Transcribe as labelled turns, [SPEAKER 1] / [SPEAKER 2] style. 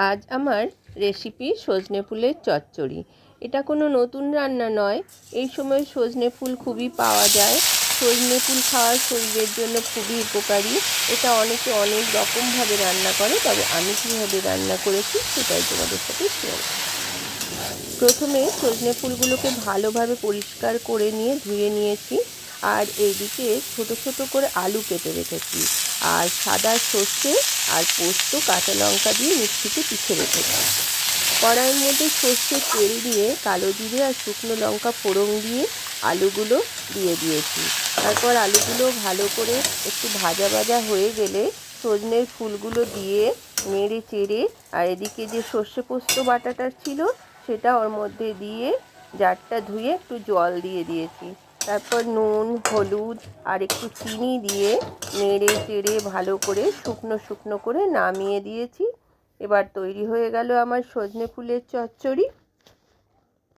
[SPEAKER 1] আজ আমার রেসিপি সজনে ফুলের চচ্চড়ি। এটা কোনো নতুন রান্না নয়। এই সময় সজনে ফুল খুবই পাওয়া যায়। সজনে ফুল খাওয়া শরীরের জন্য খুবই উপকারী। এটা অনেকে অনেক রকমভাবে রান্না করে, তবে আমি কীভাবে রান্না করেছি সেটাই তোমাদের সাথে শেয়ার করব। প্রথমে সজনে ফুলগুলোকে ভালোভাবে পরিষ্কার করে নিয়ে ধুয়ে নিয়েছি, আর এইদিকে ছোট ছোট করে আলু কেটে রেখেছি, আর সাদা সর্ষে আর পোস্ত কাঁচা লঙ্কা দিয়ে মিক্সিতে পিষে রেখেছি। কড়াইয়ের মধ্যে সর্ষের তেল দিয়ে কালো জিরে আর শুকনো লঙ্কা ফোড়ন দিয়ে আলুগুলো দিয়ে দিয়েছি। তারপর আলুগুলো ভালো করে একটু ভাজা ভাজা হয়ে গেলে সজনের ফুলগুলো দিয়ে নেড়ে চেড়ে, আর এদিকে যে সর্ষে পোস্ত বাটাটা ছিল সেটা ওর মধ্যে দিয়ে জারটা ধুয়ে একটু জল দিয়ে দিয়েছি। তারপর নুন, হলুদ আর একটু চিনি দিয়ে নেড়ে চেড়ে ভালো করে শুকনো শুকনো করে নামিয়ে দিয়েছি। এবার তৈরি হয়ে গেল আমার সজনে ফুলের চচ্চড়ি।